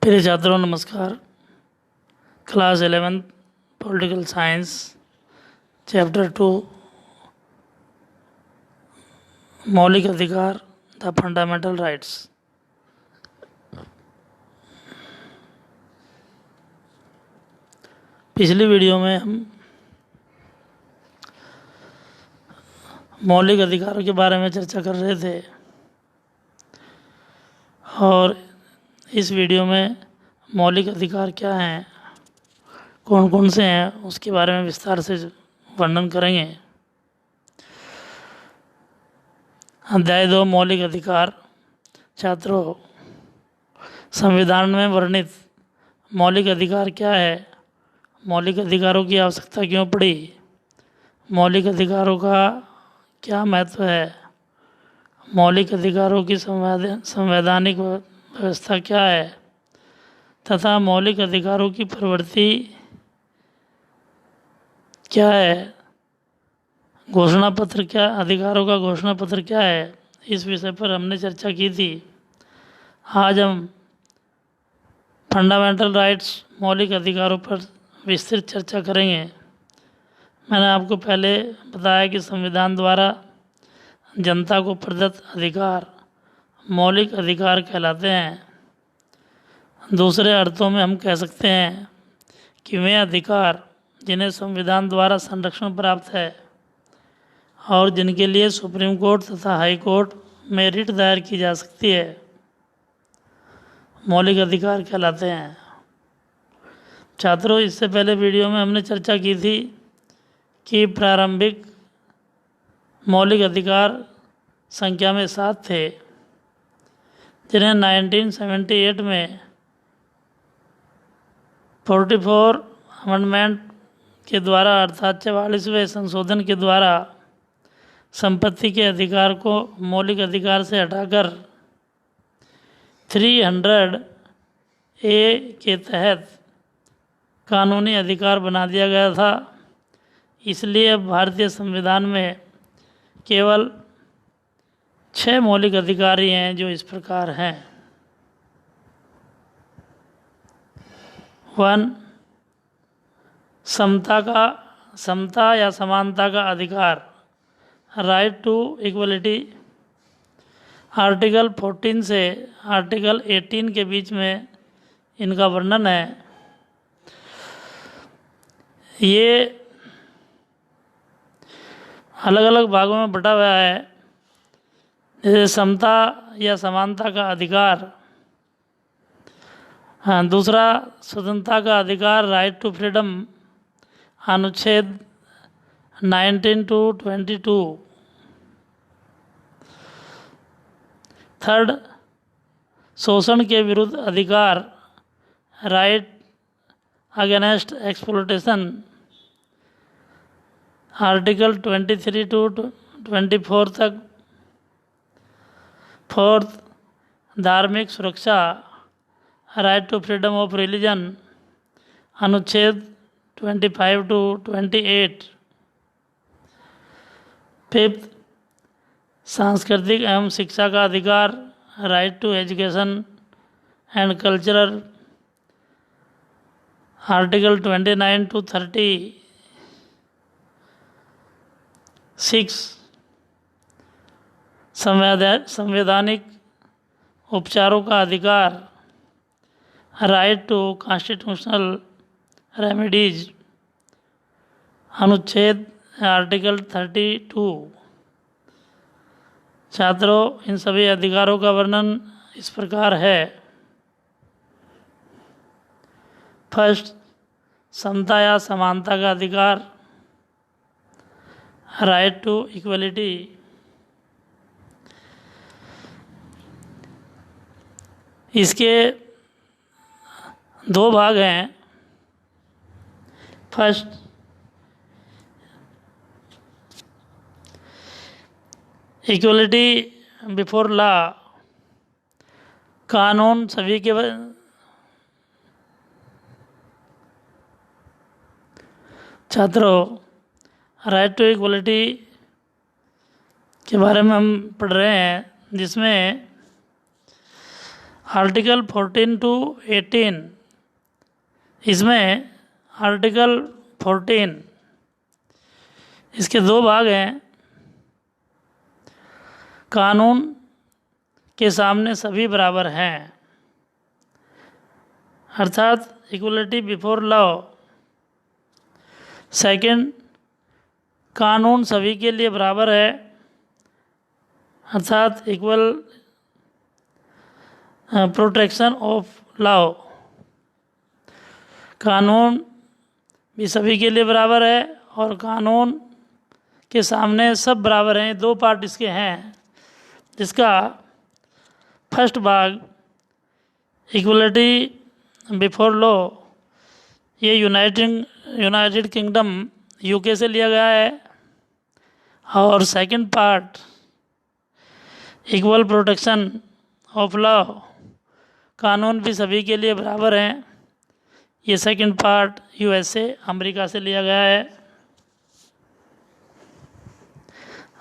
प्रिय छात्रों नमस्कार। क्लास 11 पॉलिटिकल साइंस चैप्टर 2 मौलिक अधिकार द फंडामेंटल राइट्स। पिछली वीडियो में हम मौलिक अधिकारों के बारे में चर्चा कर रहे थे और इस वीडियो में मौलिक अधिकार क्या हैं, कौन कौन से हैं, उसके बारे में विस्तार से वर्णन करेंगे। अध्याय 2 मौलिक अधिकार। छात्रों, संविधान में वर्णित मौलिक अधिकार क्या है? मौलिक अधिकारों की आवश्यकता क्यों पड़ी? मौलिक अधिकारों का क्या महत्व है? मौलिक अधिकारों की संवैधानिक व्यवस्था क्या है तथा मौलिक अधिकारों की प्रवृत्ति क्या है? घोषणा पत्र क्या, अधिकारों का घोषणा पत्र क्या है? इस विषय पर हमने चर्चा की थी। आज हम फंडामेंटल राइट्स मौलिक अधिकारों पर विस्तृत चर्चा करेंगे। मैंने आपको पहले बताया कि संविधान द्वारा जनता को प्रदत्त अधिकार मौलिक अधिकार कहलाते हैं। दूसरे अर्थों में हम कह सकते हैं कि वे अधिकार जिन्हें संविधान द्वारा संरक्षण प्राप्त है और जिनके लिए सुप्रीम कोर्ट तथा हाई कोर्ट में रिट दायर की जा सकती है, मौलिक अधिकार कहलाते हैं। छात्रों, इससे पहले वीडियो में हमने चर्चा की थी कि प्रारंभिक मौलिक अधिकार संख्या में 7 थे, जिन्हें 1978 में 44 अमेंडमेंट के द्वारा अर्थात 44वें संशोधन के द्वारा संपत्ति के अधिकार को मौलिक अधिकार से हटाकर 300 ए के तहत कानूनी अधिकार बना दिया गया था। इसलिए अब भारतीय संविधान में केवल 6 मौलिक अधिकार ही हैं, जो इस प्रकार हैं। 1. समता या समानता का अधिकार, राइट टू इक्वलिटी। आर्टिकल 14 से आर्टिकल 18 के बीच में इनका वर्णन है। ये अलग अलग भागों में बटा हुआ है। जैसे समता या समानता का अधिकार। दूसरा, स्वतंत्रता का अधिकार, राइट टू फ्रीडम, अनुच्छेद 19 to 22। थर्ड, शोषण के विरुद्ध अधिकार, right against exploitation, article 23 to 24 तक। फोर्थ, धार्मिक सुरक्षा, right to freedom of religion, अनुच्छेद 25 to 28। फिफ्थ, सांस्कृतिक एवं शिक्षा का अधिकार, right to education and cultural, article 29 to 30। Six, संवैधानिक उपचारों का अधिकार, राइट टू कॉन्स्टिट्यूशनल रेमेडीज, अनुच्छेद आर्टिकल 32। छात्रों, इन सभी अधिकारों का वर्णन इस प्रकार है। फर्स्ट, समता या समानता का अधिकार, राइट टू इक्वलिटी। इसके 2 भाग हैं। फर्स्ट, इक्वलिटी बिफोर लॉ, कानून सभी के छात्रों, राइट टू इक्वलिटी के बारे में हम पढ़ रहे हैं, जिसमें आर्टिकल 14 टू 18, इसमें आर्टिकल 14 इसके दो भाग हैं। कानून के सामने सभी बराबर हैं, अर्थात इक्वलिटी बिफोर लॉ। सेकंड, कानून सभी के लिए बराबर है, अर्थात इक्वल प्रोटेक्शन ऑफ लॉ। कानून भी सभी के लिए बराबर है और कानून के सामने सब बराबर हैं। दो पार्ट इसके हैं, जिसका फर्स्ट भाग इक्वलिटी बिफोर लॉ, ये यूनाइटेड किंगडम यूके से लिया गया है। और second part equal protection of law, कानून भी सभी के लिए बराबर हैं, ये सेकंड पार्ट यूएसए अमेरिका से लिया गया है।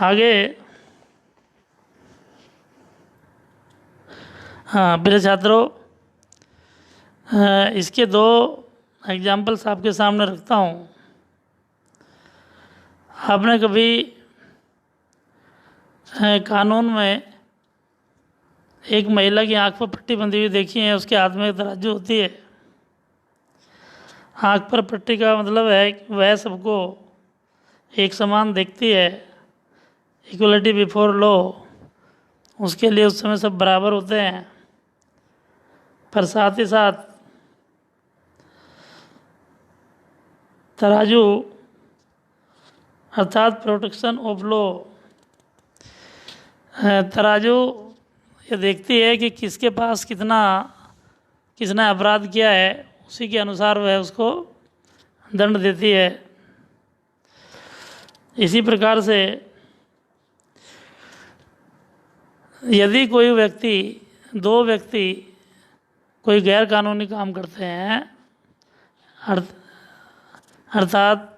आगे हाँ प्रिय छात्रों, इसके दो एग्जाम्पल्स आपके सामने रखता हूँ। आपने कभी कानून में एक महिला की आंख पर पट्टी बंधी हुई देखी है, उसके हाथ में एक तराजू होती है। आंख पर पट्टी का मतलब है कि वह सबको एक समान देखती है, इक्वलिटी बिफोर लॉ, उसके लिए उस समय सब बराबर होते हैं। पर साथ ही साथ तराजू अर्थात प्रोटेक्शन ऑफ लॉ, तराजू ये देखती है कि किसके पास किसने अपराध किया है, उसी के अनुसार वह उसको दंड देती है। इसी प्रकार से यदि दो व्यक्ति कोई गैर कानूनी काम करते हैं, अर्थात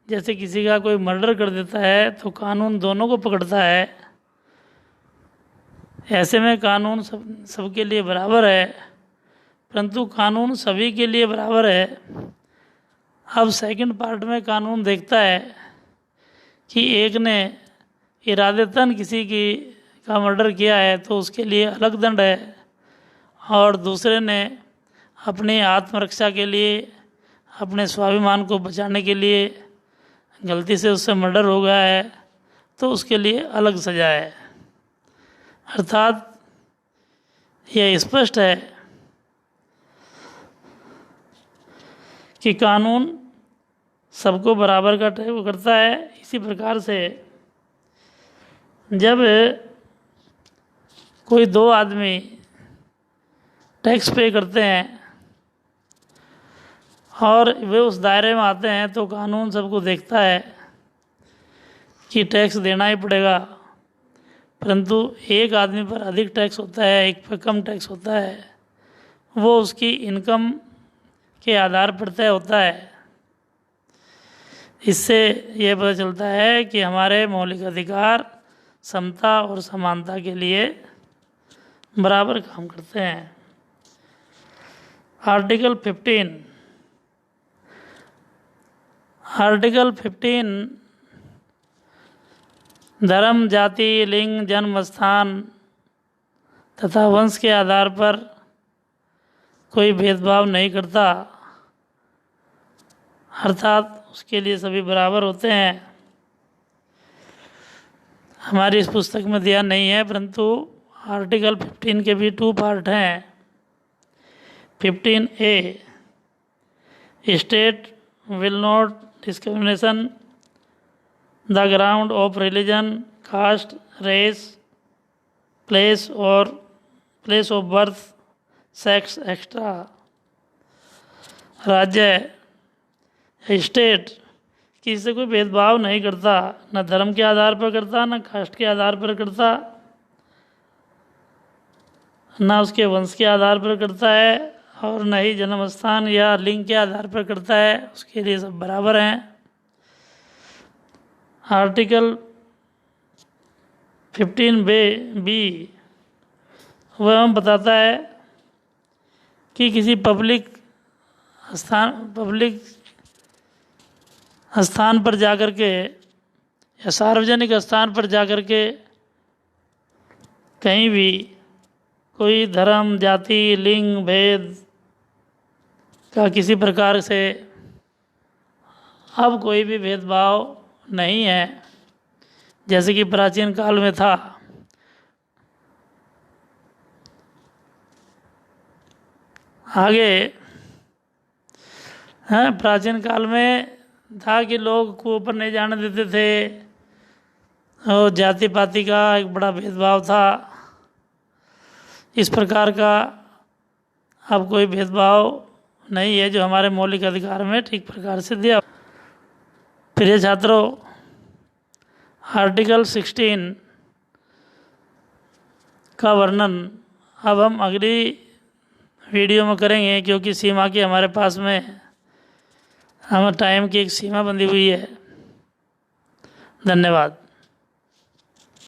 जैसे किसी का कोई मर्डर कर देता है, तो कानून दोनों को पकड़ता है। ऐसे में कानून सबके लिए बराबर है, परंतु कानून सभी के लिए बराबर है। अब सेकंड पार्ट में कानून देखता है कि एक ने इरादतन किसी का मर्डर किया है तो उसके लिए अलग दंड है, और दूसरे ने अपनी आत्मरक्षा के लिए, अपने स्वाभिमान को बचाने के लिए गलती से उससे मर्डर हो गया है तो उसके लिए अलग सजा है। अर्थात यह स्पष्ट है कि कानून सबको बराबर का ट्रीट करता है। इसी प्रकार से जब कोई दो आदमी टैक्स पे करते हैं और वे उस दायरे में आते हैं, तो कानून सबको देखता है कि टैक्स देना ही पड़ेगा, परंतु एक आदमी पर अधिक टैक्स होता है, एक पर कम टैक्स होता है, वो उसकी इनकम के आधार पर तय होता है। इससे ये पता चलता है कि हमारे मौलिक अधिकार समता और समानता के लिए बराबर काम करते हैं। आर्टिकल 15 धर्म, जाति, लिंग, जन्म स्थान तथा वंश के आधार पर कोई भेदभाव नहीं करता, अर्थात उसके लिए सभी बराबर होते हैं। हमारी इस पुस्तक में दिया नहीं है, परंतु आर्टिकल 15 के भी 2 पार्ट हैं। 15A, state will not discrimination the ground of religion, caste, race, place of birth, sex extra. राज्य स्टेट किसी से कोई भेदभाव नहीं करता, न धर्म के आधार पर करता, न कास्ट के आधार पर करता, न उसके वंश के आधार पर करता है, और न ही जन्म स्थान या लिंग के आधार पर करता है। उसके लिए सब बराबर हैं। आर्टिकल 15B वह हम बताता है कि किसी पब्लिक स्थान पर जाकर के या सार्वजनिक स्थान पर जाकर के कहीं भी कोई धर्म, जाति, लिंग भेद का किसी प्रकार से अब कोई भी भेदभाव नहीं है, जैसे कि प्राचीन काल में था। आगे प्राचीन काल में था कि लोग कुएं पर नहीं जाने देते थे और जाति पाति का एक बड़ा भेदभाव था। इस प्रकार का अब कोई भेदभाव नहीं है, जो हमारे मौलिक अधिकार में ठीक प्रकार से दिया। प्रिय छात्रों, आर्टिकल 16 का वर्णन अब हम अगली वीडियो में करेंगे, क्योंकि सीमा की हमारे पास में टाइम की एक सीमा बंधी हुई है। धन्यवाद।